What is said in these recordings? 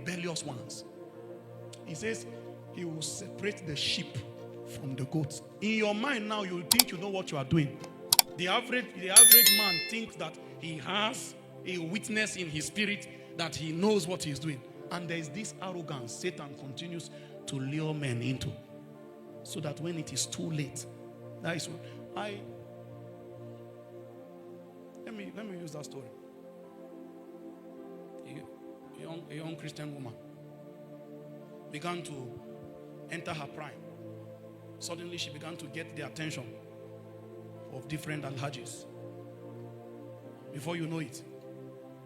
rebellious ones. He says he will separate the sheep from the goats. In your mind now, you think you know what you are doing. The average man thinks that he has a witness in his spirit that he knows what he's doing. And there is this arrogance Satan continues to lure men into, so that when it is too late, that is what let me use that story. A young Christian woman began to enter her prime. Suddenly she began to get the attention of different alhajis. Before you know it,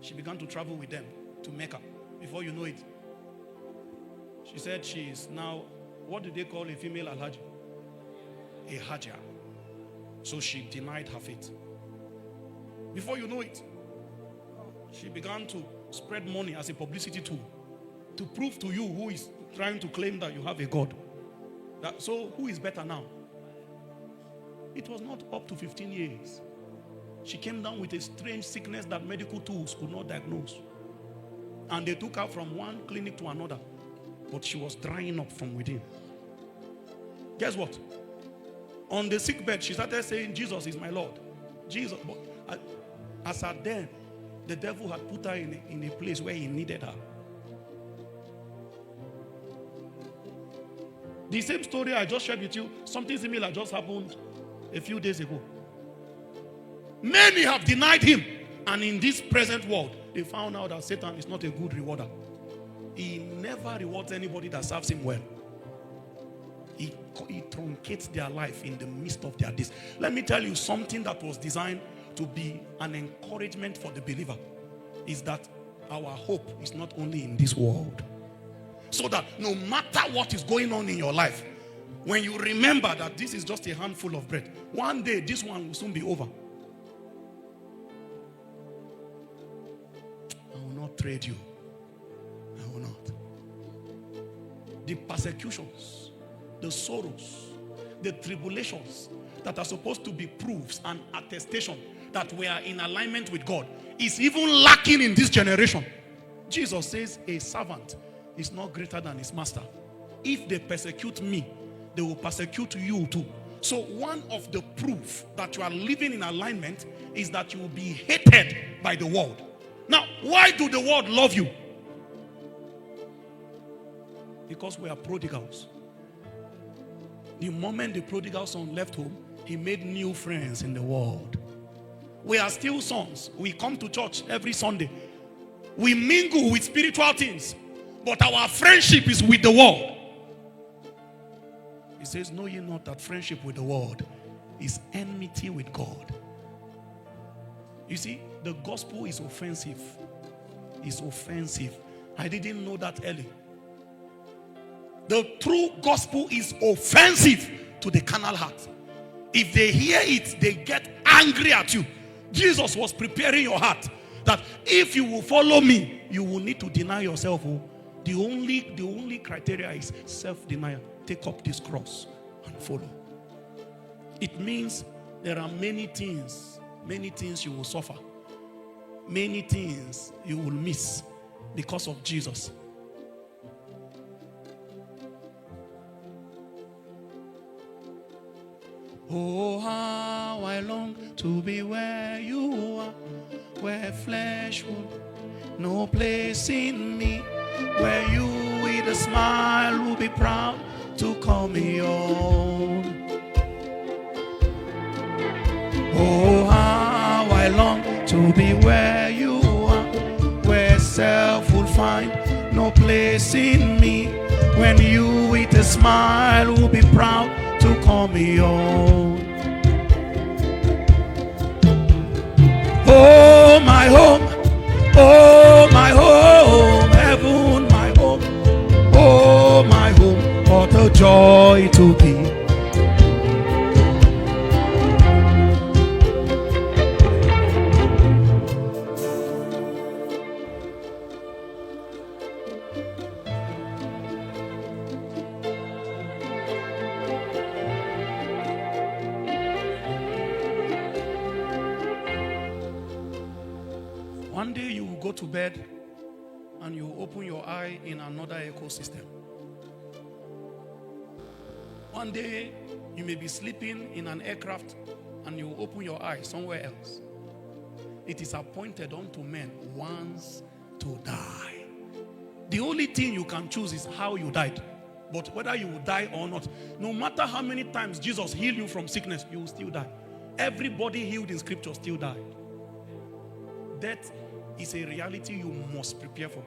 she began to travel with them to Mecca. Before you know it, she said she is now, what do they call a female alhaji? A hajia. So she denied her faith. Before you know it, she began to spread money as a publicity tool to prove to you who is trying to claim that you have a God. So who is better now? It was not up to 15 years. She came down with a strange sickness that medical tools could not diagnose. And they took her from one clinic to another. But she was drying up from within. Guess what? On the sickbed, she started saying, Jesus is my Lord. Jesus. But as at then, the devil had put her in a place where he needed her. The same story I just shared with you, something similar just happened a few days ago. Many have denied him. And in this present world, they found out that Satan is not a good rewarder. He never rewards anybody that serves him well. He truncates their life in the midst of their days. Let me tell you something that was designed to be an encouragement for the believer, is that our hope is not only in this world. So that no matter what is going on in your life, when you remember that this is just a handful of bread, one day this one will soon be over. I will not trade you. I will not. The persecutions, the sorrows, the tribulations that are supposed to be proofs and attestation that we are in alignment with God is even lacking in this generation. Jesus says a servant is not greater than his master. If they persecute me, they will persecute you too. So one of the proof that you are living in alignment is that you will be hated by the world. Now, why do the world love you? Because we are prodigals. The moment the prodigal son left home, he made new friends in the world. We are still sons. We come to church every Sunday. We mingle with spiritual things, but our friendship is with the world. He says, know ye not that friendship with the world is enmity with God. You see, the gospel is offensive. It's offensive. I didn't know that early. The true gospel is offensive to the carnal heart. If they hear it, they get angry at you. Jesus was preparing your heart that if you will follow me, you will need to deny yourself. The only criteria is self-denial. Take up this cross and follow. It means there are many things you will suffer. Many things you will miss because of Jesus. Oh, how I long to be where you are, where flesh would no place in me, where you with a smile will be proud to call me own. Oh, how I long to be where you are, where self will find no place in me, when you with a smile will be proud to call me own. Oh, my home, heaven, my home, oh, my home, what a joy to be. One day you will go to bed and you open your eye in another ecosystem. One day, you may be sleeping in an aircraft and you open your eye somewhere else. It is appointed unto men once to die. The only thing you can choose is how you died. But whether you will die or not, no matter how many times Jesus healed you from sickness, you will still die. Everybody healed in scripture still died. Death is a reality you must prepare for.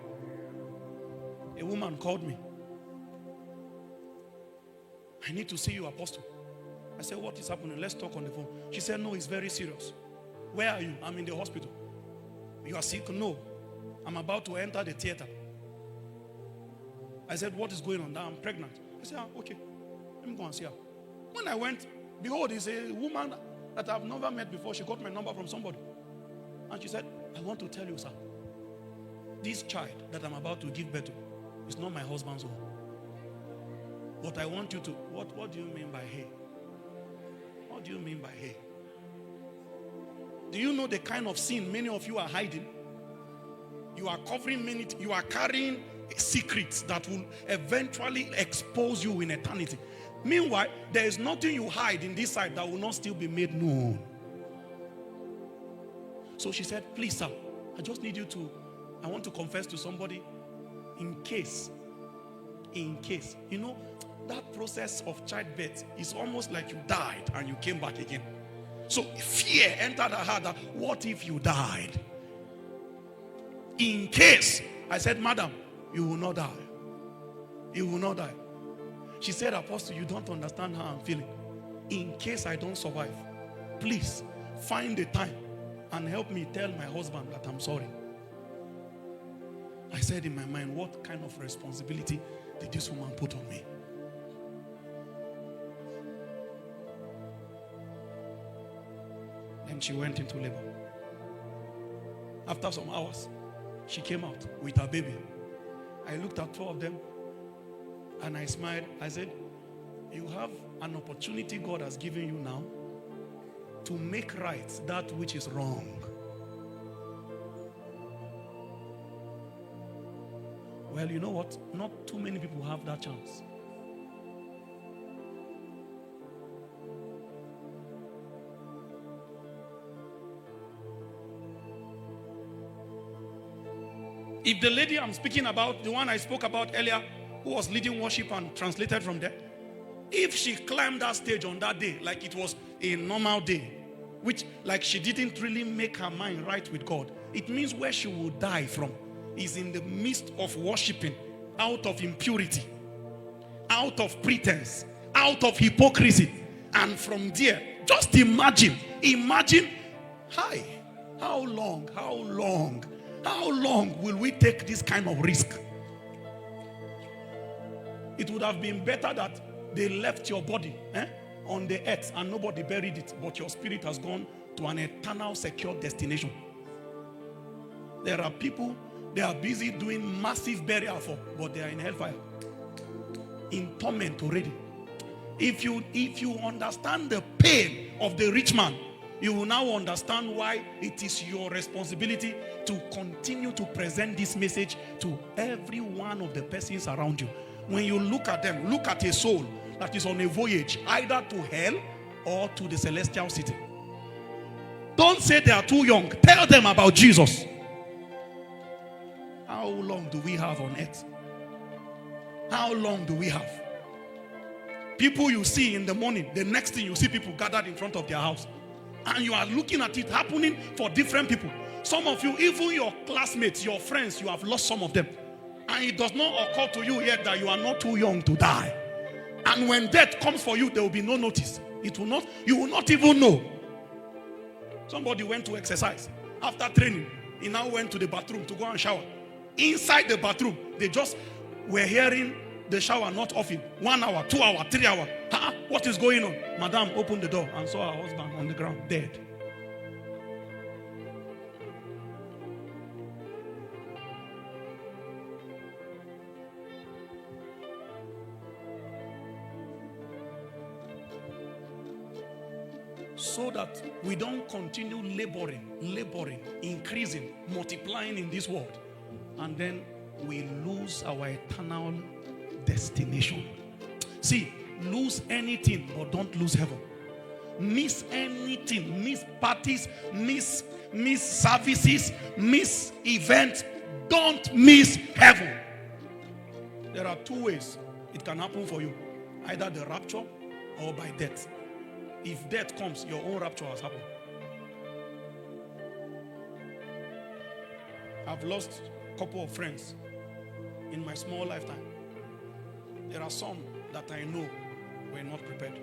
A woman called me. I need to see you, Apostle. I said, what is happening? Let's talk on the phone. She said, no, it's very serious. Where are you? I'm in the hospital. You are sick? No. I'm about to enter the theater. I said, what is going on? I'm pregnant. I said, okay. Let me go and see her. When I went, behold, it's a woman that I've never met before. She got my number from somebody. And she said, I want to tell you, sir, this child that I'm about to give birth to is not my husband's own. But I want you to, what do you mean by hey? What do you mean by hey? Do you know the kind of sin many of you are hiding? You are covering many, you are carrying secrets that will eventually expose you in eternity. Meanwhile, there is nothing you hide in this side that will not still be made known. So she said, please, sir, I just need you to, I want to confess to somebody in case. You know, that process of childbirth is almost like you died and you came back again. So fear entered her heart that, what if you died? In case. I said, madam, you will not die. You will not die. She said, Apostle, you don't understand how I'm feeling. In case I don't survive, please find the time and help me tell my husband that I'm sorry. I said in my mind, what kind of responsibility did this woman put on me? Then she went into labor. After some hours, she came out with her baby. I looked at 4 of them and I smiled. I said, you have an opportunity God has given you now to make right that which is wrong. Well, you know what? Not too many people have that chance. If the lady I'm speaking about, the one I spoke about earlier, who was leading worship and translated from there, if she climbed that stage on that day, like it was a normal day, which like she didn't really make her mind right with God, it means where she will die from is in the midst of worshiping, out of impurity, out of pretense, out of hypocrisy. And from there, just imagine, hi, how long will we take this kind of risk? It would have been better that they left your body on the earth and nobody buried it, but your spirit has gone to an eternal secure destination. There are people, they are busy doing massive burial for, but they are in hellfire, in torment already. If you understand the pain of the rich man, you will now understand why it is your responsibility to continue to present this message to every one of the persons around you. When you look at them, look at a soul that is on a voyage either to hell or to the celestial city. Don't say they are too young. Tell them about Jesus. How long do we have on earth? How long do we have? People you see in the morning, the next thing you see people gathered in front of their house. And you are looking at it happening for different people. Some of you, even your classmates, your friends, you have lost some of them. And it does not occur to you yet that you are not too young to die. And when death comes for you, there will be no notice. You will not even know. Somebody went to exercise. After training, he now went to the bathroom to go and shower. Inside the bathroom, they just were hearing the shower not off in 1 hour, 2 hours, 3 hours. What is going on? Madam opened the door and saw her husband on the ground, dead. So that we don't continue laboring, increasing, multiplying in this world. And then we lose our eternal destination. See, lose anything, but don't lose heaven. Miss anything, miss parties, miss services, miss events. Don't miss heaven. There are two ways it can happen for you. Either the rapture or by death. If death comes, your own rapture has happened. I've lost a couple of friends in my small lifetime. There are some that I know were not prepared.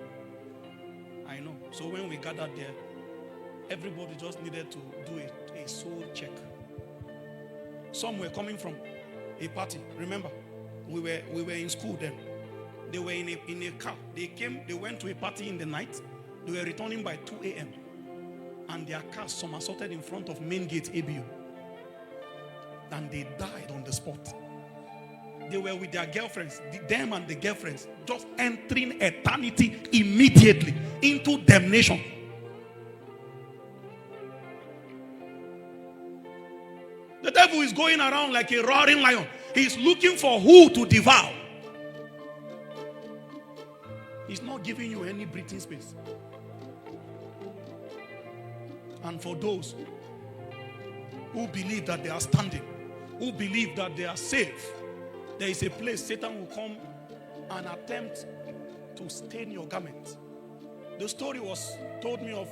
I know. So when we gathered there, everybody just needed to do a soul check. Some were coming from a party. Remember, we were in school then. They were in a car. They went to a party in the night. They were returning by 2 a.m. And their car somersaulted in front of main gate ABU. And they died on the spot. They were with their girlfriends, them and the girlfriends, just entering eternity immediately into damnation. The devil is going around like a roaring lion. He's looking for who to devour. He's not giving you any breathing space. And for those who believe that they are standing, who believe that they are safe, there is a place Satan will come and attempt to stain your garment. The story was told me of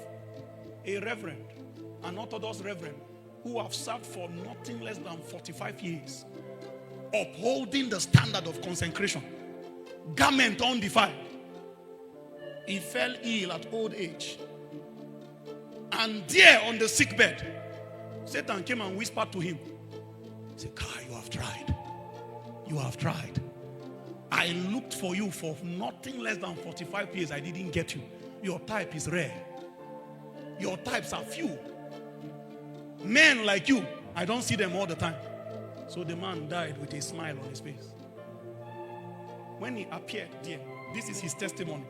a reverend, an Orthodox reverend, who have served for nothing less than 45 years, upholding the standard of consecration, garment undefiled. He fell ill at old age. And there on the sickbed, Satan came and whispered to him, he said, "Kai, you have tried. You have tried. I looked for you for nothing less than 45 years. I didn't get you. Your type is rare. Your types are few. Men like you, I don't see them all the time." So the man died with a smile on his face. When he appeared there, this is his testimony.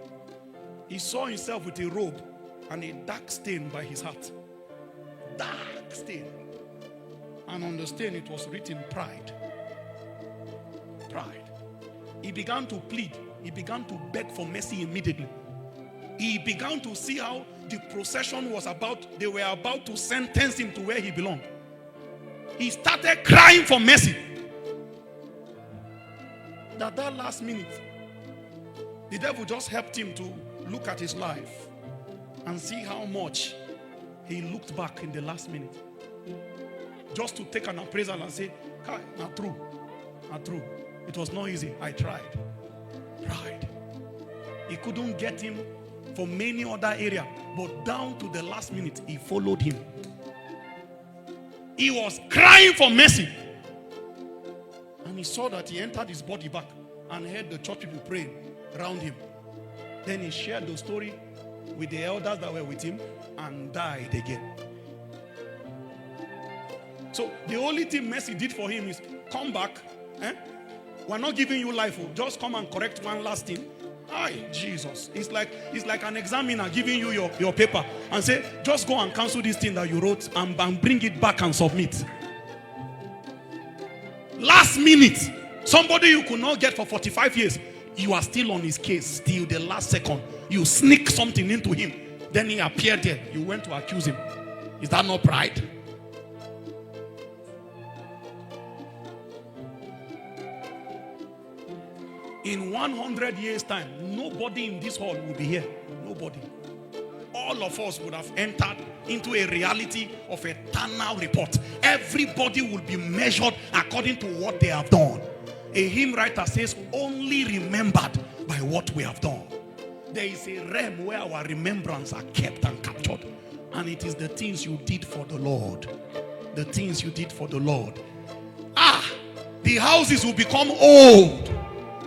He saw himself with a robe and a dark stain by his heart. Dark stain. And on the stain it was written pride. Pride. He began to plead. He began to beg for mercy immediately. He began to see how the procession was about, they were about to sentence him to where he belonged. He started crying for mercy. That last minute, the devil just helped him to look at his life and see how much he looked back in the last minute. Just to take an appraisal and say, "Kai, not true, not true. It was not easy. I tried." Pride. He couldn't get him from many other area, but down to the last minute, he followed him. He was crying for mercy. And he saw that he entered his body back and heard the church people praying around him. Then he shared the story with the elders that were with him and died again. So the only thing mercy did for him is come back. We're not giving you life. Just come and correct one last thing. Aye, Jesus. It's like an examiner giving you your paper and say, just go and cancel this thing that you wrote and bring it back and submit. Last minute, somebody you could not get for 45 years, you are still on his case till the last second. You sneak something into him. Then he appeared there. You went to accuse him. Is that not pride? In 100 years' time, nobody in this hall will be here. Nobody. All of us would have entered into a reality of eternal report. Everybody will be measured according to what they have done. A hymn writer says, only remembered by what we have done. There is a realm where our remembrance are kept and captured. And it is the things you did for the Lord. The things you did for the Lord. The houses will become old.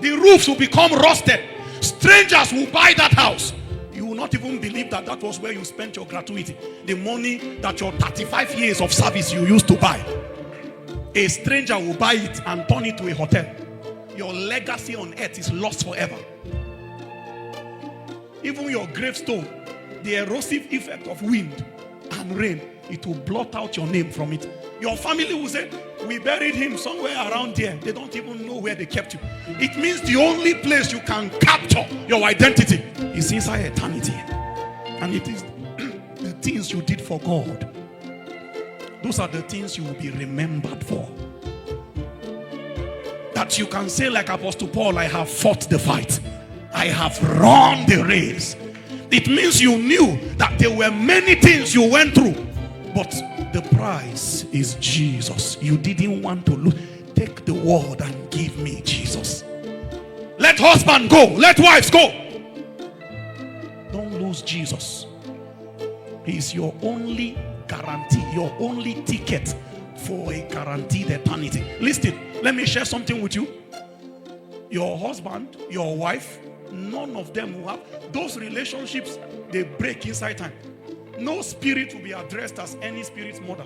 The roofs will become rusted. Strangers will buy that house. You will not even believe that that was where you spent your gratuity. The money that your 35 years of service you used to buy. A stranger will buy it and turn it to a hotel. Your legacy on earth is lost forever. Even your gravestone, the erosive effect of wind and rain, it will blot out your name from it. Your family will say, we buried him somewhere around here. They don't even know where they kept you. It means the only place you can capture your identity is inside eternity. And it is the things you did for God. Those are the things you will be remembered for. That you can say like Apostle Paul, I have fought the fight. I have run the race. It means you knew that there were many things you went through, but the prize is Jesus. You didn't want to lose. Take the world and give me Jesus. Let husband go. Let wives go. Don't lose Jesus. He is your only guarantee, your only ticket for a guaranteed eternity. Listen, let me share something with you. Your husband, your wife, none of them will have those relationships. They break inside time. No spirit will be addressed as any spirit's mother.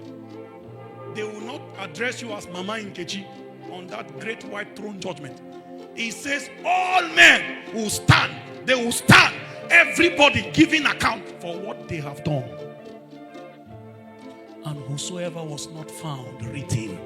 They will not address you as Mama Nkechi on that great white throne judgment. He says all men will stand. They will stand. Everybody giving account for what they have done. And whosoever was not found written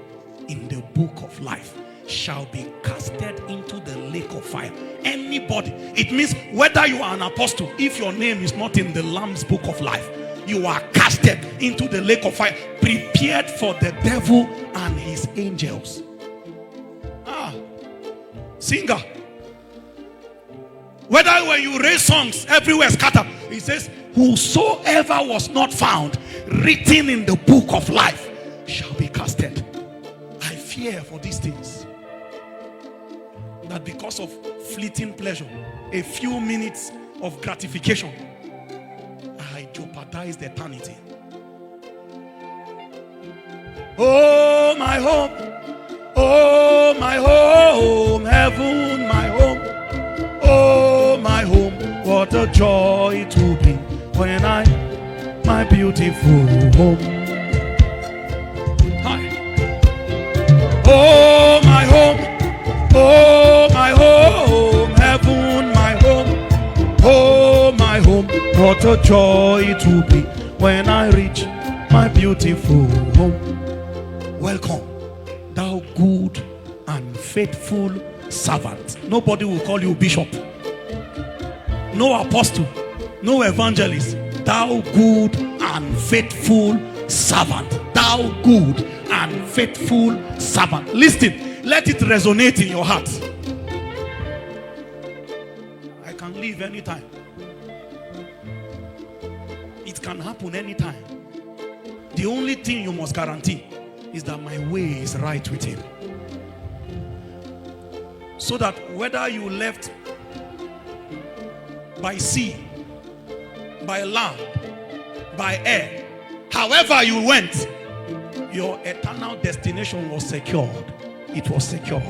in the book of life shall be casted into the lake of fire. Anybody. It means whether you are an apostle, if your name is not in the Lamb's book of life, you are casted into the lake of fire, prepared for the devil and his angels. Singer. Whether when you raise songs, everywhere scatter. He says, whosoever was not found written in the book of life shall be casted. I fear for these things. That because of fleeting pleasure, a few minutes of gratification, I jeopardized eternity. Oh, my home. Oh, my home. Heaven, my home. Oh, my home. What a joy it will be when my beautiful home. Hi. Oh, my home. Oh, my home. Heaven, my home. Oh, my home. What a joy it will be when I reach my beautiful home. Welcome, thou good and faithful servant. Nobody will call you bishop. No apostle. No evangelist. Thou good and faithful servant. Thou good and faithful servant. Listen, let it resonate in your heart. I can leave anytime. It can happen anytime. The only thing you must guarantee is that my way is right with him. So that whether you left by sea, by land, by air, however you went, your eternal destination was secured. It was secured.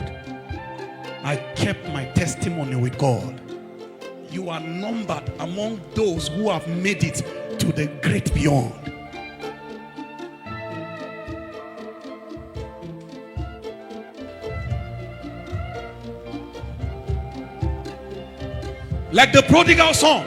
I kept my testimony with God. You are numbered among those who have made it to the great beyond. Like the prodigal son,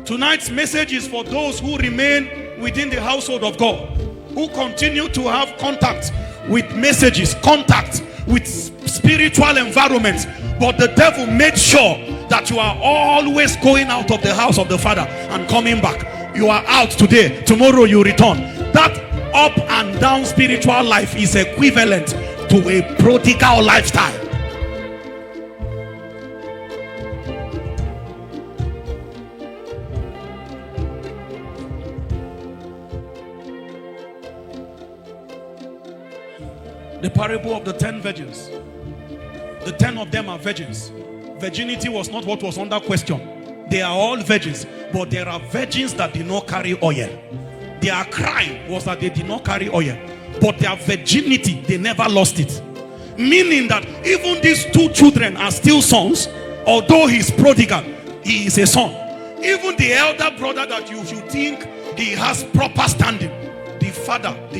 tonight's message is for those who remain within the household of God, who continue to have contact with messages, contact with spiritual environments, but the devil made sure that you are always going out of the house of the Father and coming back. You are out today, tomorrow you return. That up and down spiritual life is equivalent to a prodigal lifestyle. The parable of the 10 virgins. The 10 of them are virgins. Virginity was not what was under question. They are all virgins, but there are virgins that did not carry oil. Their crime was that they did not carry oil, but their virginity, they never lost it. Meaning that even these two children are still sons. Although he's prodigal, he is a son. Even the elder brother that you should think he has proper standing, the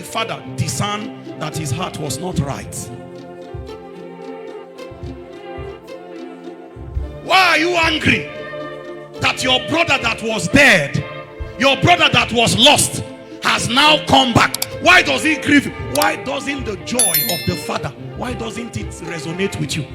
father discerned that his heart was not right. Why are you angry that your brother that was dead, your brother that was lost, has now come back? Why does he grieve? Why doesn't the joy of the Father, why doesn't it resonate with you?